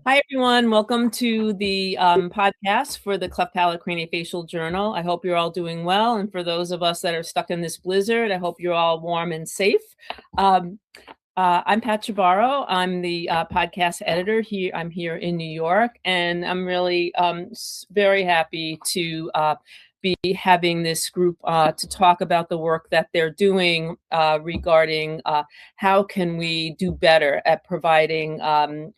Hi, everyone. Welcome to the podcast for the Cleft Palate Craniofacial Journal. I hope you're all doing well. And for those of us that are stuck in this blizzard, I hope you're all warm and safe. I'm Pat Chibbaro. I'm the podcast editor here. I'm here in New York, and I'm really very happy to be having this group to talk about the work that they're doing regarding how can we do better at providing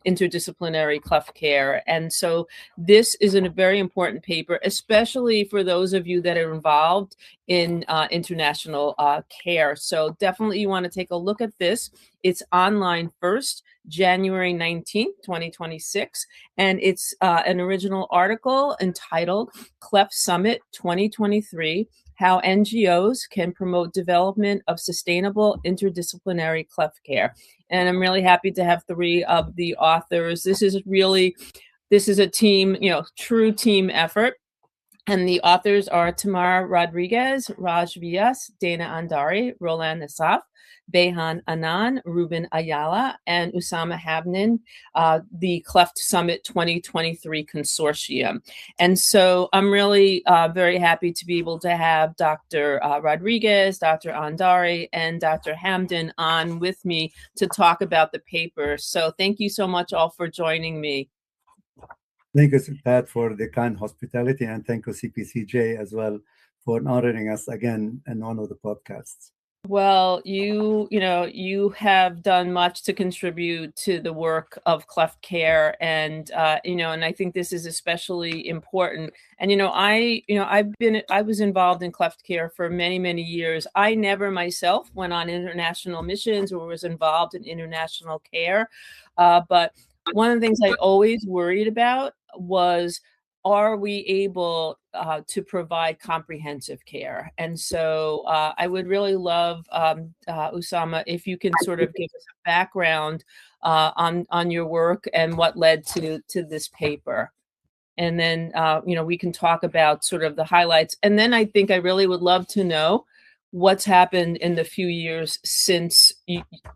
interdisciplinary cleft care. And so this is a very important paper, especially for those of you that are involved in international care. So definitely you want to take a look at this. It's OnlineFirst, January 19th, 2026. And it's an original article entitled Cleft Summit 2023, How NGOs Can Promote Development of Sustainable Interdisciplinary Cleft Care. And I'm really happy to have three of the authors. This is a team, true team effort. And the authors are Tamara Rodriguez, Raj Vyas, Dana Andari, Roland Nassaf, Behan Anand, Ruben Ayala, and Usama Hamdan, the Cleft Summit 2023 Consortium. And so I'm really very happy to be able to have Dr. Rodriguez, Dr. Andari, and Dr. Hamdan on with me to talk about the paper. So thank you so much all for joining me. Thank you, Pat, for the kind hospitality, and thank you, CPCJ, as well, for honoring us again in one of the podcasts. Well, you have done much to contribute to the work of cleft care, and and I think this is especially important. And I was involved in cleft care for many, many years. I never myself went on international missions or was involved in international care, but one of the things I always worried about was, are we able to provide comprehensive care? And so I would really love, Usama, if you can sort of give us a background on your work and what led to this paper. And then, we can talk about sort of the highlights. And then I think I really would love to know what's happened in the few years since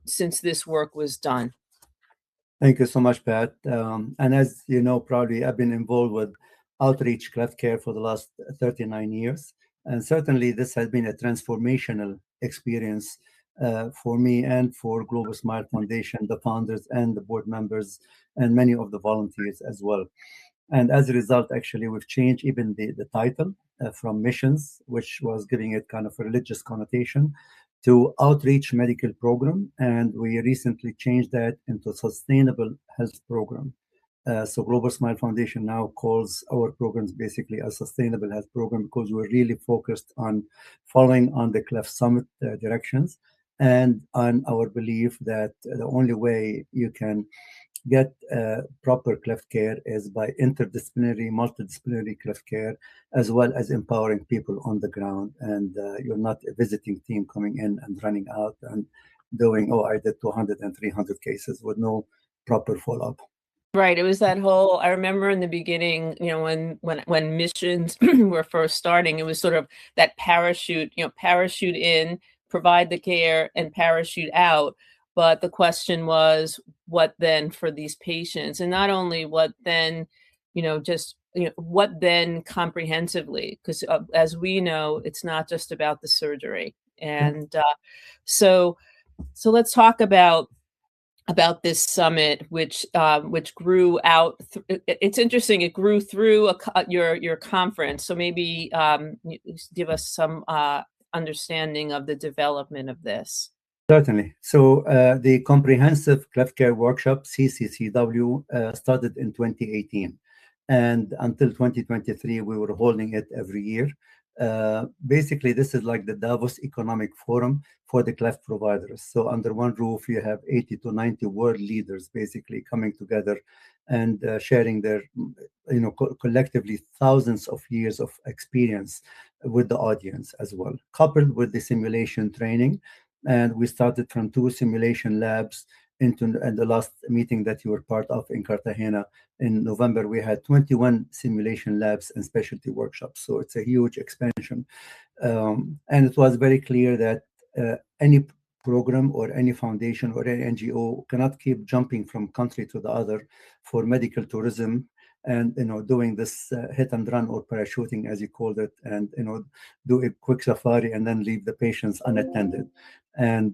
this work was done. Thank you so much, Pat. And as you know, probably I've been involved with outreach cleft care for the last 39 years. And certainly this has been a transformational experience for me and for Global Smile Foundation, the founders and the board members, and many of the volunteers as well. And as a result, actually, we've changed even the title from missions, which was giving it kind of a religious connotation, to outreach medical program, and we recently changed that into sustainable health program. So Global Smile Foundation now calls our programs basically a sustainable health program, because we're really focused on following on the Cleft Summit directions and on our belief that the only way you can get proper cleft care is by interdisciplinary, multidisciplinary cleft care, as well as empowering people on the ground. And you're not a visiting team coming in and running out and doing, I did 200 and 300 cases with no proper follow-up. Right. It was that whole, I remember in the beginning, when missions were first starting, it was sort of that parachute in, provide the care, and parachute out. But the question was, what then for these patients? And not only what then, what then comprehensively? Because as we know, it's not just about the surgery. And so let's talk about this summit, which grew out. It's interesting. It grew through your conference. So maybe give us some understanding of the development of this. Certainly. So the Comprehensive Cleft Care Workshop, CCCW, started in 2018. And until 2023, we were holding it every year. Basically, this is like the Davos Economic Forum for the cleft providers. So under one roof, you have 80 to 90 world leaders basically coming together and sharing their, collectively thousands of years of experience with the audience as well, coupled with the simulation training. And we started from 2 simulation labs and the last meeting that you were part of in Cartagena in November, we had 21 simulation labs and specialty workshops. So it's a huge expansion. And it was very clear that any program or any foundation or any NGO cannot keep jumping from country to the other for medical tourism and doing this hit and run or parachuting, as you called it, and do a quick safari and then leave the patients unattended. And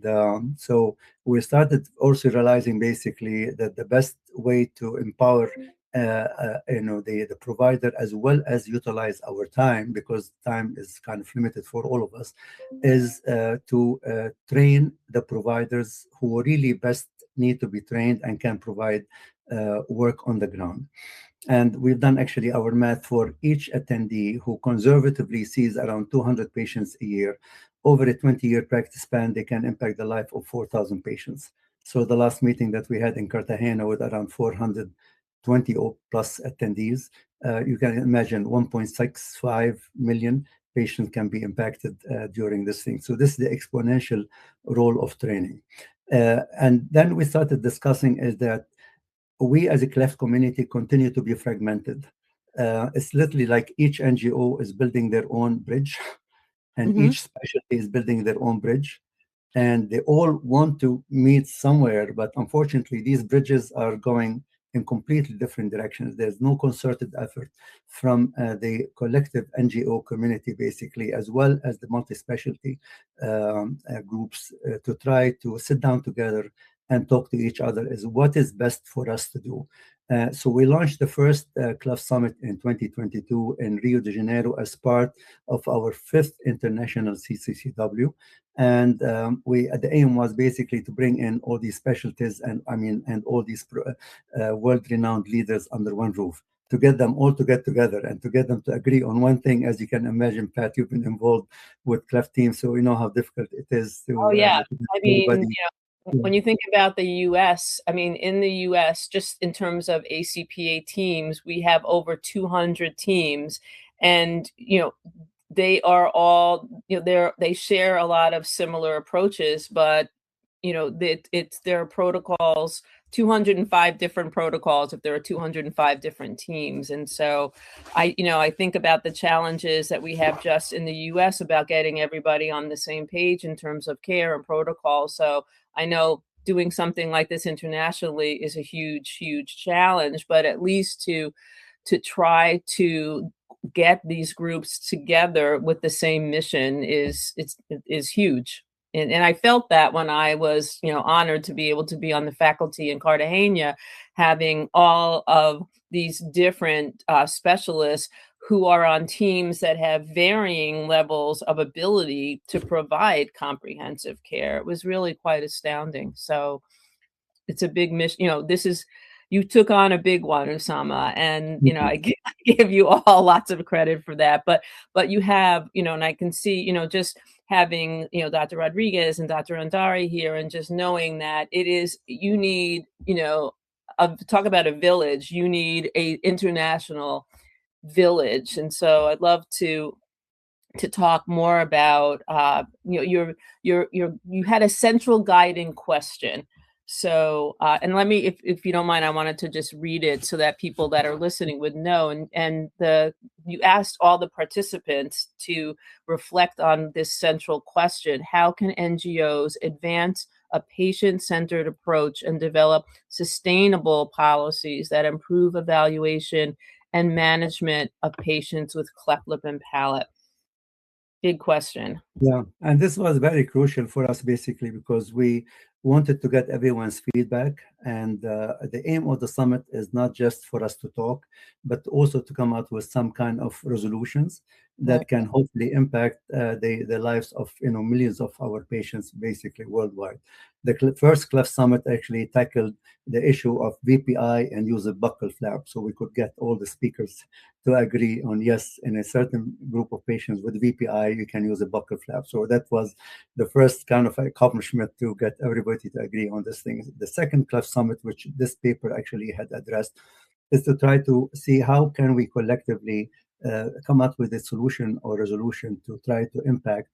so we started also realizing basically that the best way to empower the provider, as well as utilize our time, because time is kind of limited for all of us, is to train the providers who really best need to be trained and can provide work on the ground. And we've done actually our math for each attendee who conservatively sees around 200 patients a year. Over a 20-year practice span, they can impact the life of 4,000 patients. So the last meeting that we had in Cartagena with around 420 plus attendees, you can imagine 1.65 million patients can be impacted during this thing. So this is the exponential role of training. And then we started discussing is that we as a Cleft community continue to be fragmented. It's literally like each NGO is building their own bridge, and each specialty is building their own bridge. And they all want to meet somewhere, but unfortunately, these bridges are going in completely different directions. There's no concerted effort from the collective NGO community, basically, as well as the multi-specialty groups, to try to sit down together and talk to each other is what is best for us to do. So we launched the first Cleft Summit in 2022 in Rio de Janeiro as part of our 5th International CCCW. And the aim was basically to bring in all these specialties and all these world-renowned leaders under one roof, to get them all to get together and to get them to agree on one thing. As you can imagine, Pat, you've been involved with Cleft teams, so you know how difficult it is to. Oh yeah, I mean, everybody. When you think about the U.S., I mean, in the U.S., just in terms of ACPA teams, we have over 200 teams, and they are all they share a lot of similar approaches, but it's their protocols, 205 different protocols if there are 205 different teams. And so I think about the challenges that we have just in the US about getting everybody on the same page in terms of care and protocol. So I know doing something like this internationally is a huge, huge challenge, but at least to try to get these groups together with the same mission is huge. And I felt that when I was, honored to be able to be on the faculty in Cartagena, having all of these different specialists who are on teams that have varying levels of ability to provide comprehensive care. It was really quite astounding. So it's a big mission. You took on a big one, Usama, and I give you all lots of credit for that. But you have, and I can see, just having Dr. Rodriguez and Dr. Andari here, and just knowing that you need, talk about a village. You need a international village, and so I'd love to talk more about you had a central guiding question. So, and let me, if you don't mind, I wanted to just read it so that people that are listening would know. And you asked all the participants to reflect on this central question: how can NGOs advance a patient-centered approach and develop sustainable policies that improve evaluation and management of patients with cleft lip and palate? Big question. Yeah, and this was very crucial for us, basically, because we wanted to get everyone's feedback. And the aim of the summit is not just for us to talk, but also to come out with some kind of resolutions that can hopefully impact the lives of millions of our patients, basically worldwide. The first Cleft Summit actually tackled the issue of VPI and use a buccal flap, so we could get all the speakers to agree on, yes, in a certain group of patients with VPI, you can use a buccal flap. So that was the first kind of accomplishment to get everybody to agree on this thing. The second Cleft Summit, which this paper actually had addressed, is to try to see how can we collectively come up with a solution or resolution to try to impact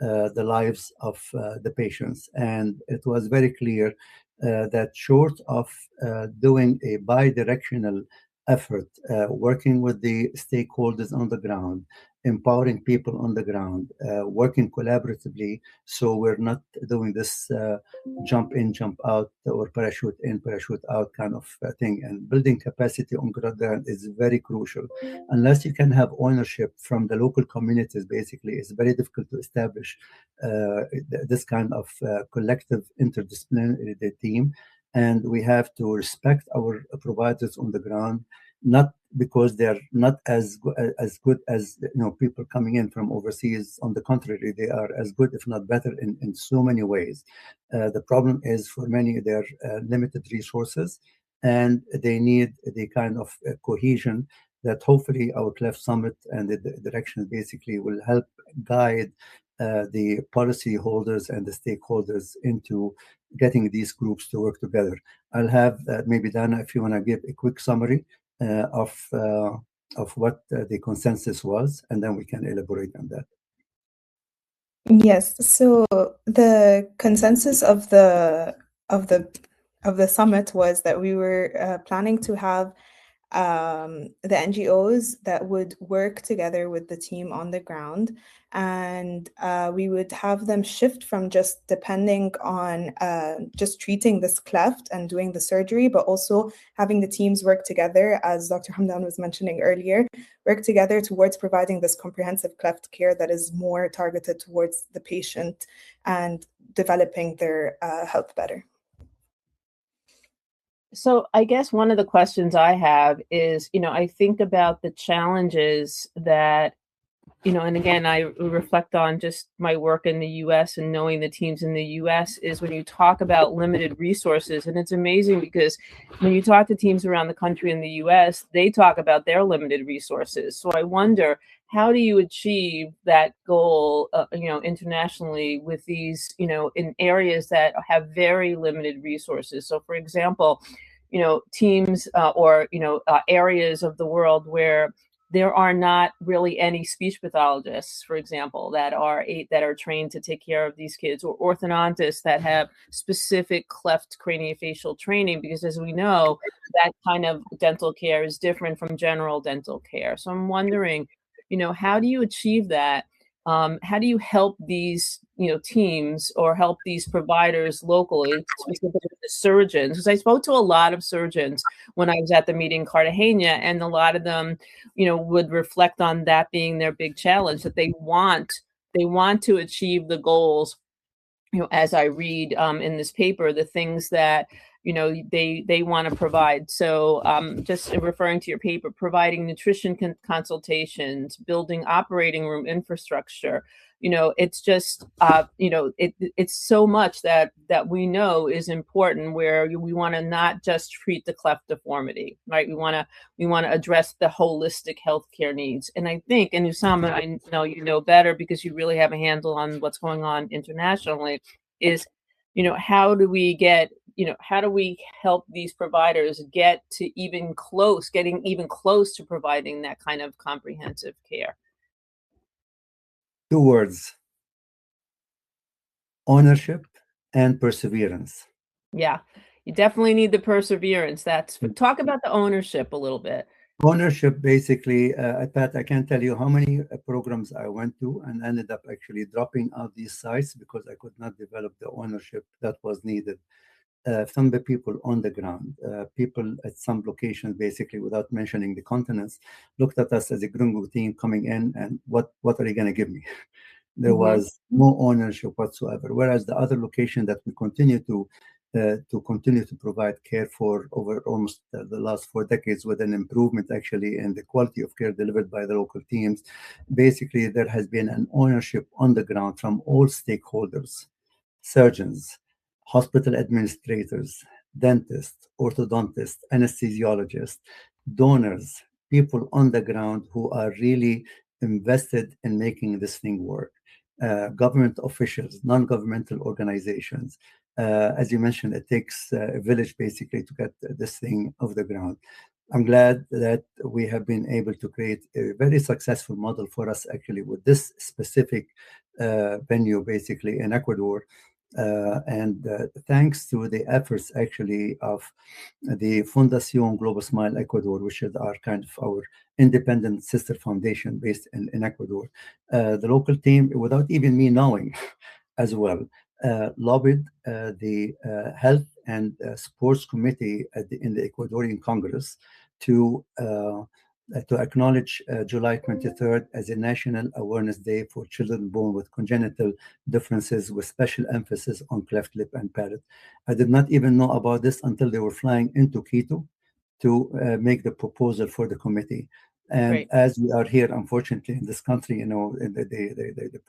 the lives of the patients. And it was very clear that short of doing a bi-directional effort, working with the stakeholders on the ground, empowering people on the ground, working collaboratively, so we're not doing this jump in, jump out, or parachute in, parachute out kind of thing. And building capacity on ground is very crucial. Unless you can have ownership from the local communities, basically, it's very difficult to establish this kind of collective interdisciplinary team. And we have to respect our providers on the ground, not because they're not as good as people coming in from overseas. On the contrary, they are as good, if not better, in so many ways. The problem is, for many, they're limited resources, and they need the kind of cohesion that hopefully our Cleft Summit and the direction basically will help guide the policy holders and the stakeholders into getting these groups to work together. I'll have maybe Dana, if you want to give a quick summary of what the consensus was, and then we can elaborate on that. Yes. So the consensus of the summit was that we were planning to have the NGOs that would work together with the team on the ground, and we would have them shift from just depending on just treating this cleft and doing the surgery, but also having the teams work together, as Dr. Hamdan was mentioning earlier, work together towards providing this comprehensive cleft care that is more targeted towards the patient and developing their health better. So I guess one of the questions I have is, I think about the challenges that, and again, I reflect on just my work in the US and knowing the teams in the US, is when you talk about limited resources. And it's amazing because when you talk to teams around the country in the US, they talk about their limited resources. So I wonder, how do you achieve that goal, internationally with these, in areas that have very limited resources? So, for example, teams or areas of the world where there are not really any speech pathologists, for example, that are trained to take care of these kids, or orthodontists that have specific cleft craniofacial training, because as we know, that kind of dental care is different from general dental care. So I'm wondering, how do you achieve that? How do you help these, teams or help these providers locally, specifically the surgeons? Because I spoke to a lot of surgeons when I was at the meeting in Cartagena, and a lot of them, would reflect on that being their big challenge, that they want to achieve the goals, as I read in this paper, the things that they want to provide. So just referring to your paper, providing nutrition consultations, building operating room infrastructure, it's just it's so much that we know is important, where we want to not just treat the cleft deformity, right? We want to address the holistic healthcare needs. And I think, and Usama, I know you know better because you really have a handle on what's going on internationally, is how do we help these providers getting even close to providing that kind of comprehensive care? 2 words: ownership and perseverance. Yeah, you definitely need the perseverance. Talk about the ownership a little bit. Ownership, basically, Pat, I can't tell you how many programs I went to and ended up actually dropping out these sites because I could not develop the ownership that was needed. From the people on the ground, people at some locations, basically, without mentioning the continents, looked at us as a gringo team coming in, and what are you going to give me? There was no ownership whatsoever. Whereas the other location that we continue to provide care for over almost the last 4 decades, with an improvement actually in the quality of care delivered by the local teams, basically there has been an ownership on the ground from all stakeholders: surgeons, hospital administrators, dentists, orthodontists, anesthesiologists, donors, people on the ground who are really invested in making this thing work. Government officials, non-governmental organizations. As you mentioned, it takes a village basically to get this thing off the ground. I'm glad that we have been able to create a very successful model for us actually with this specific venue basically in Ecuador, And thanks to the efforts actually of the Fundación Global Smile Ecuador, which is our kind of our independent sister foundation based in Ecuador, the local team, without even me knowing as well, lobbied the Health and Sports Committee in the Ecuadorian Congress to acknowledge July 23rd as a National Awareness Day for children born with congenital differences, with special emphasis on cleft lip and palate. I did not even know about this until they were flying into Quito to make the proposal for the committee. And Great. as we are here, unfortunately, in this country, the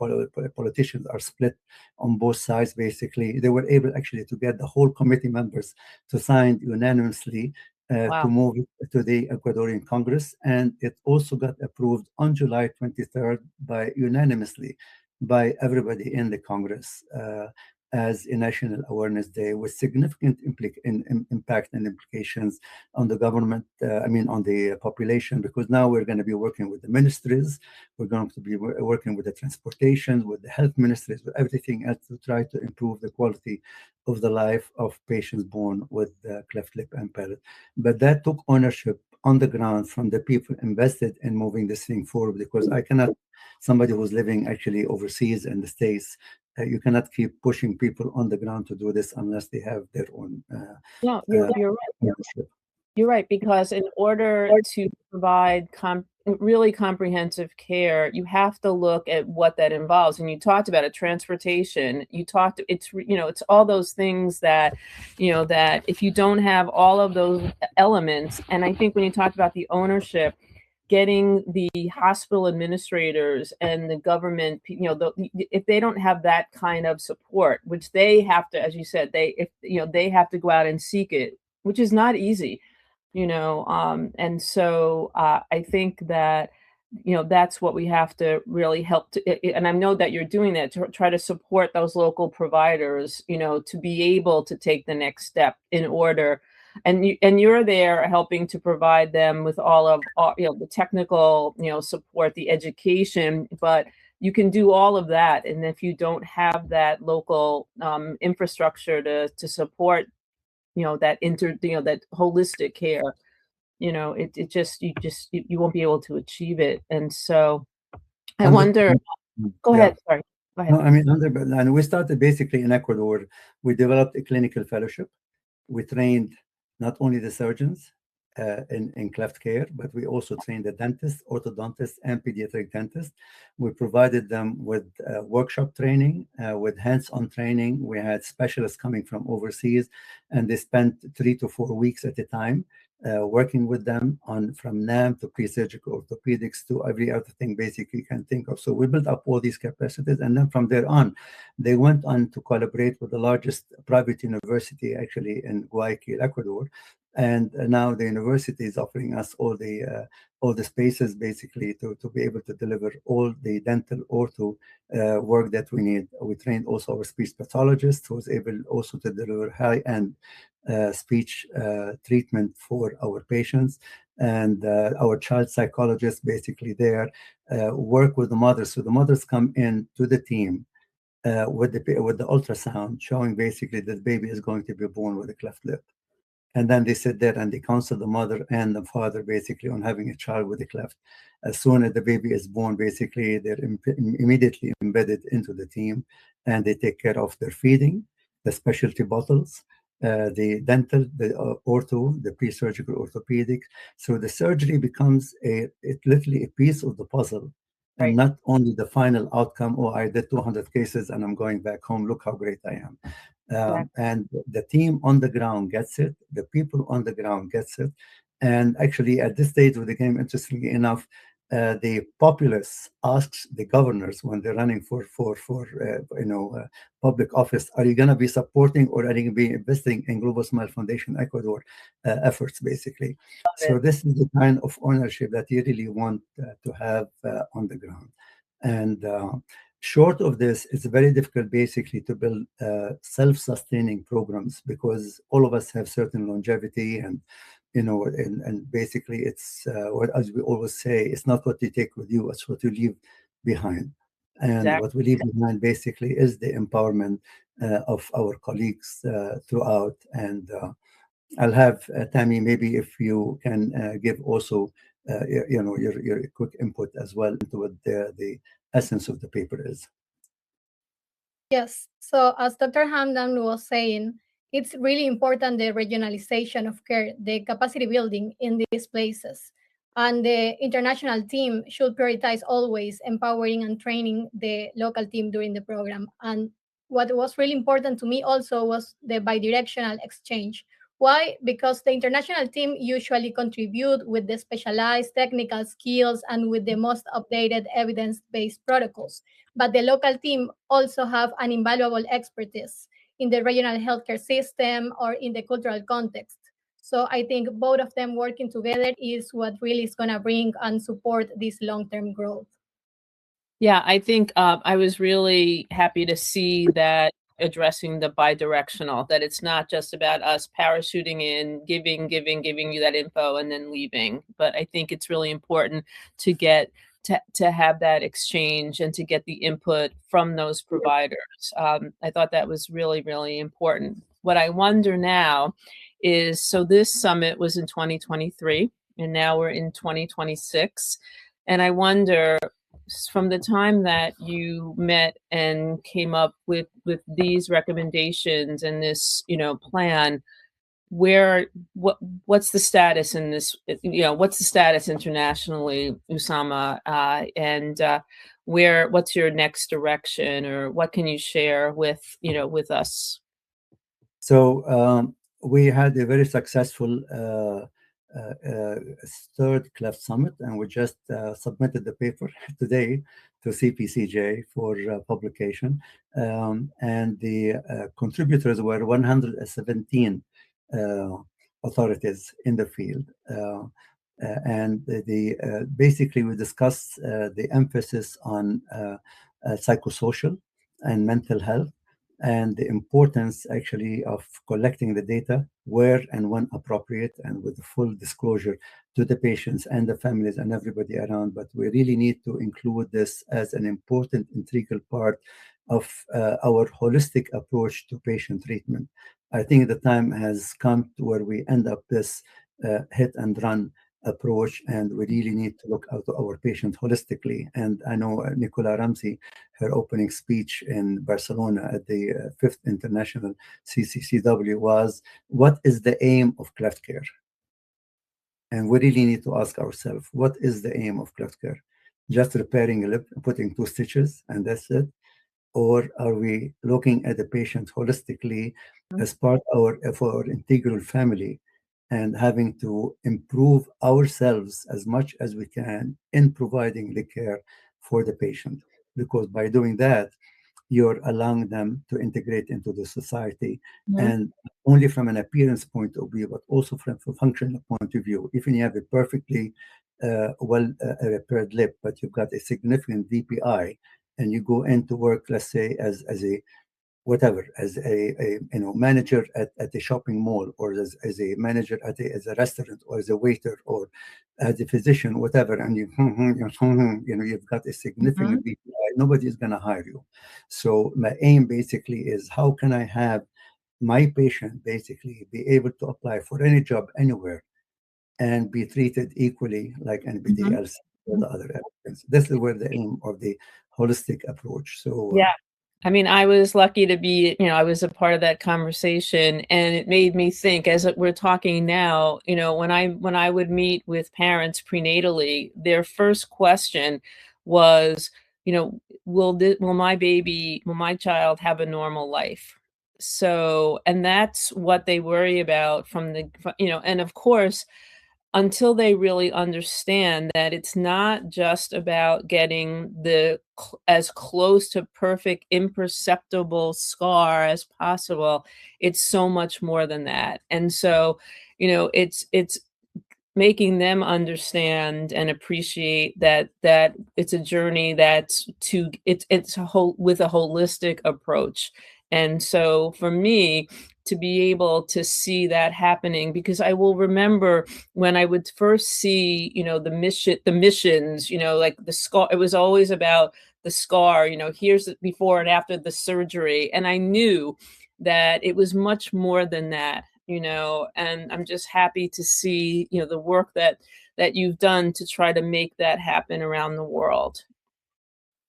politicians are split on both sides, basically. They were able actually to get the whole committee members to sign unanimously to move it to the Ecuadorian Congress. And it also got approved on July 23rd unanimously by everybody in the Congress as a National Awareness Day, with significant impact and implications on the government, on the population, because now we're going to be working with the ministries, we're going to be working with the transportation, with the health ministries, with everything else to try to improve the quality of the life of patients born with cleft lip and palate. But that took ownership on the ground from the people invested in moving this thing forward, because I cannot, somebody who's living actually overseas in the States, you cannot keep pushing people on the ground to do this unless they have their own. No, you're right. You're right, because in order to provide really comprehensive care, you have to look at what that involves. And you talked about it, transportation. It's all those things that, that if you don't have all of those elements, and I think when you talked about the ownership, getting the hospital administrators and the government, if they don't have that kind of support, which they have to, as you said, they have to go out and seek it, which is not easy, and so I think that, that's what we have to really help to, and I know that you're doing that, to try to support those local providers, to be able to take the next step in order. And you're there helping to provide them with all of the technical support, the education, but you can do all of that. And if you don't have that local infrastructure to support that that holistic care, you won't be able to achieve it. And so I wonder. Go ahead. Sorry. Go ahead. No, and we started basically in Ecuador. We developed a clinical fellowship. We trained not only the surgeons in cleft care, but we also trained the dentists, orthodontists, and pediatric dentists. We provided them with workshop training, with hands-on training. We had specialists coming from overseas, and they spent 3 to 4 weeks at a time working with them from NAM to pre-surgical orthopedics to every other thing basically you can think of. So we built up all these capacities, and then from there on, they went on to collaborate with the largest private university actually in Guayaquil, Ecuador. And now the university is offering us all the spaces basically to be able to deliver all the dental ortho work that we need. We trained also our speech pathologist, who was able also to deliver high-end speech treatment for our patients. And our child psychologists basically there work with the mothers. So the mothers come in to the team with the ultrasound, showing basically that the baby is going to be born with a cleft lip. And then they sit there and they counsel the mother and the father basically on having a child with a cleft. As soon as the baby is born, basically they're immediately embedded into the team, and they take care of their feeding, the specialty bottles, the dental, the ortho, the pre-surgical orthopedic. So the surgery becomes literally a piece of the puzzle, and not only the final outcome. Oh, I did 200 cases and I'm going back home. Look how great I am. And the team on the ground gets it. The people on the ground gets it. And actually, at this stage of the game, interestingly enough, the populace asks the governors when they're running for public office, are you going to be supporting or are you going to be investing in Global Smile Foundation Ecuador efforts, basically? So this is the kind of ownership that you really want to have on the ground. And short of this, it's very difficult basically to build self-sustaining programs, because all of us have certain longevity, and and basically it's as we always say, it's not what you take with you, it's what you leave behind. And Exactly. what we leave behind basically is the empowerment of our colleagues throughout. And I'll have Tammy, maybe if you can give also, your quick input as well into what the essence of the paper is. Yes. So as Dr. Hamdan was saying, it's really important the regionalization of care, the capacity building in these places. And the international team should prioritize always empowering and training the local team during the program. And what was really important to me also was the bidirectional exchange. Why? Because the international team usually contribute with the specialized technical skills and with the most updated evidence-based protocols. But the local team also have an invaluable expertise in the regional healthcare system or in the cultural context. So I think both of them working together is what really is going to bring and support this long-term growth. Yeah, I think I was really happy to see that addressing the bidirectional, that it's not just about us parachuting in, giving you that info and then leaving. But I think it's really important to get to have that exchange and to get the input from those providers. I thought that was really, really important. What I wonder now is, so this summit was in 2023, and now we're in 2026. And I wonder, from the time that you met and came up with these recommendations and this plan, what's the status in this, what's the status internationally, Usama, and what's your next direction, or what can you share with us? So we had a very successful third Cleft Summit, and we just submitted the paper today to CPCJ for publication. And the contributors were 117 authorities in the field. And basically we discussed the emphasis on psychosocial and mental health, and the importance actually of collecting the data where and when appropriate, and with full disclosure to the patients and the families and everybody around. But we really need to include this as an important integral part of our holistic approach to patient treatment. I think the time has come to where we end up this hit and run approach, and we really need to look out to our patient holistically. And I know Nicola Ramsey, her opening speech in Barcelona at the 5th International CCCW was, what is the aim of cleft care? And we really need to ask ourselves, what is the aim of cleft care? Just repairing a lip, putting 2 stitches, and that's it? Or are we looking at the patient holistically as part of our integral family, and having to improve ourselves as much as we can in providing the care for the patient? Because by doing that, you're allowing them to integrate into the society, and only from an appearance point of view, but also from a functional point of view. Even you have a perfectly repaired lip, but you've got a significant DPI, and you go into work, let's say, as a whatever, as a manager at a shopping mall, or as a manager as a restaurant, or as a waiter, or as a physician, whatever, and you've got a significant DPI, nobody is going to hire you. So my aim basically is, how can I have my patient basically be able to apply for any job anywhere and be treated equally like anybody else or the other applicants? This is where the aim of the holistic approach. So yeah. I mean, I was lucky to be, I was a part of that conversation, and it made me think, as we're talking now, when I would meet with parents prenatally, their first question was, will my child have a normal life? So, and that's what they worry about and of course, until they really understand that it's not just about getting as close to perfect, imperceptible scar as possible. It's so much more than that. And so, it's making them understand and appreciate that it's a journey with a holistic approach. And so for me, to be able to see that happening, because I will remember when I would first see, the missions, like the scar, it was always about the scar, here's before and after the surgery. And I knew that it was much more than that, and I'm just happy to see, the work that you've done to try to make that happen around the world.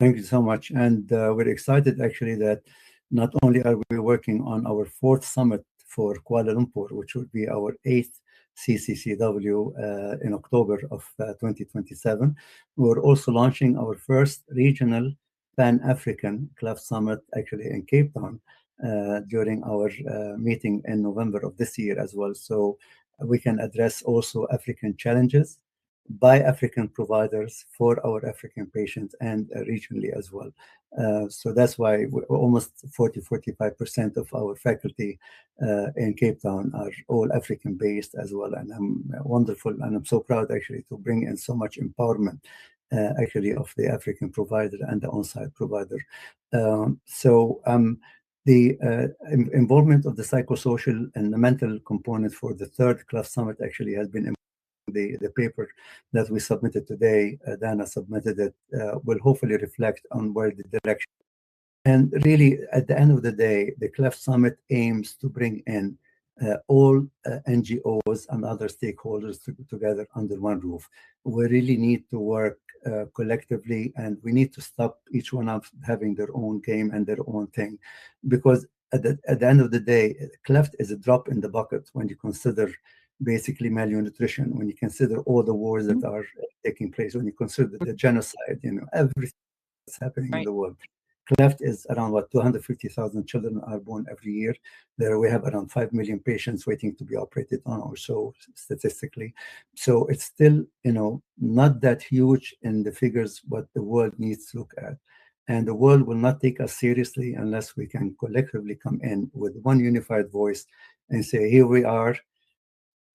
Thank you so much. And we're excited actually that not only are we working on our 4th summit for Kuala Lumpur, which would be our 8th CCCW in October of 2027, we're also launching our first regional Pan-African Cleft Summit actually in Cape Town during our meeting in November of this year as well. So we can address also African challenges by African providers for our African patients and regionally as well. So that's why almost 45% of our faculty in Cape Town are all African based as well. And I'm wonderful, and I'm so proud actually to bring in so much empowerment actually of the African provider and the on-site provider. The involvement of the psychosocial and the mental component for the 3rd Cleft Summit actually has been the paper that we submitted today, Dana submitted it, will hopefully reflect on where the direction. And really, at the end of the day, the Cleft Summit aims to bring in all NGOs and other stakeholders together under one roof. We really need to work collectively, and we need to stop each one of having their own game and their own thing, because at the end of the day, Cleft is a drop in the bucket when you consider basically malnutrition, when you consider all the wars that are taking place, when you consider the genocide, everything that's happening in the world. Cleft is around 250,000 children are born every year. There we have around 5 million patients waiting to be operated on or so statistically. So it's still, not that huge in the figures what the world needs to look at. And the world will not take us seriously unless we can collectively come in with one unified voice and say, here we are,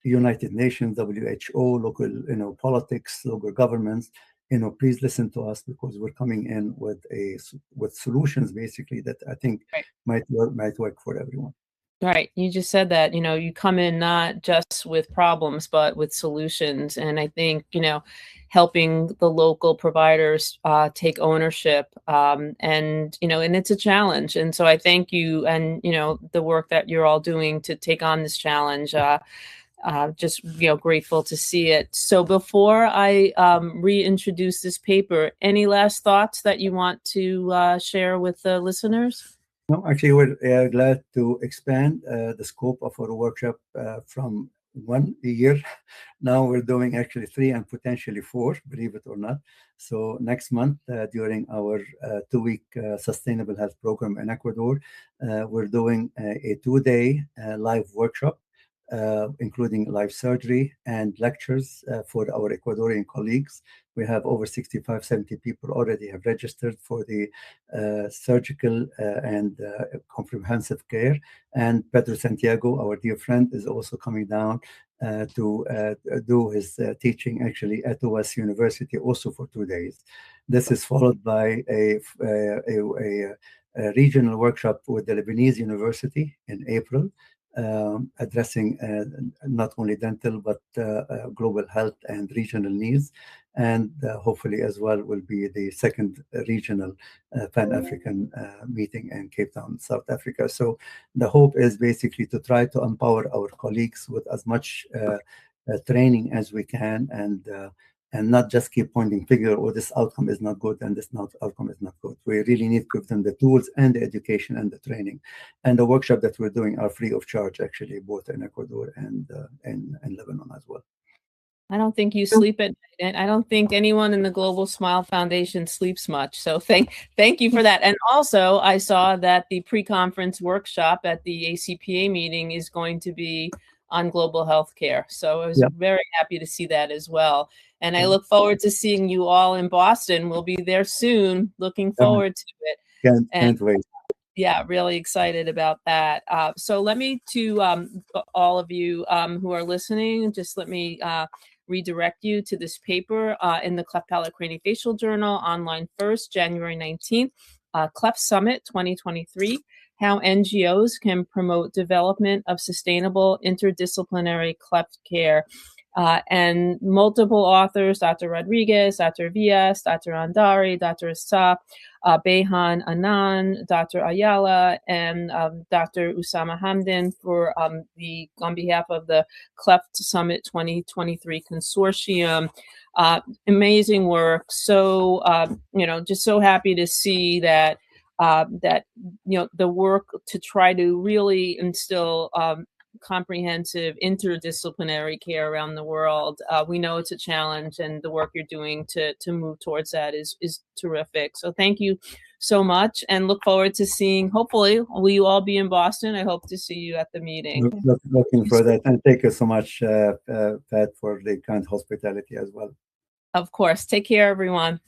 United Nations, WHO, local, politics, local governments, please listen to us, because we're coming in with solutions basically that I think might work for everyone. Right. You just said that, you come in not just with problems, but with solutions. And I think, helping the local providers take ownership and it's a challenge. And so I thank you and, the work that you're all doing to take on this challenge. Just grateful to see it. So before I reintroduce this paper, any last thoughts that you want to share with the listeners? No, actually, we're glad to expand the scope of our workshop from 1 year. Now we're doing actually 3 and potentially 4, believe it or not. So next month, during our 2-week sustainable health program in Ecuador, we're doing a 2-day live workshop, including live surgery and lectures for our Ecuadorian colleagues. We have over 65, 70 people already have registered for the surgical and comprehensive care. And Pedro Santiago, our dear friend, is also coming down to do his teaching actually at OS University also for 2 days. This is followed by a regional workshop with the Lebanese University in April, addressing not only dental but global health and regional needs, and hopefully as well will be the second regional Pan-African meeting in Cape Town, South Africa. So the hope is basically to try to empower our colleagues with as much training as we can, and not just keep pointing finger, oh, this outcome is not good and this outcome is not good. We really need to give them the tools and the education and the training. And the workshop that we're doing are free of charge, actually, both in Ecuador and in Lebanon as well. I don't think you sleep at night, and I don't think anyone in the Global Smile Foundation sleeps much. So thank you for that. And also, I saw that the pre-conference workshop at the ACPA meeting is going to be on global healthcare. So I was very happy to see that as well. And I look forward to seeing you all in Boston. We'll be there soon. Looking forward to it. Can't wait. Yeah, really excited about that. So let me, to all of you who are listening, just let me redirect you to this paper in the Cleft Palate Craniofacial Journal, OnlineFirst, January 19th, Cleft Summit 2023. how NGOs can promote development of sustainable interdisciplinary cleft care. And multiple authors, Dr. Rodriguez, Dr. Villas, Dr. Andari, Dr. Asap, Behan Anand, Dr. Ayala, and Dr. Usama Hamdan on behalf of the Cleft Summit 2023 Consortium. Amazing work. So, just so happy to see that the work to try to really instill comprehensive interdisciplinary care around the world. We know it's a challenge, and the work you're doing to move towards that is terrific. So thank you so much, and look forward to seeing, hopefully, will you all be in Boston? I hope to see you at the meeting. Looking for that. And thank you so much, Pat, for the kind hospitality as well. Of course. Take care, everyone.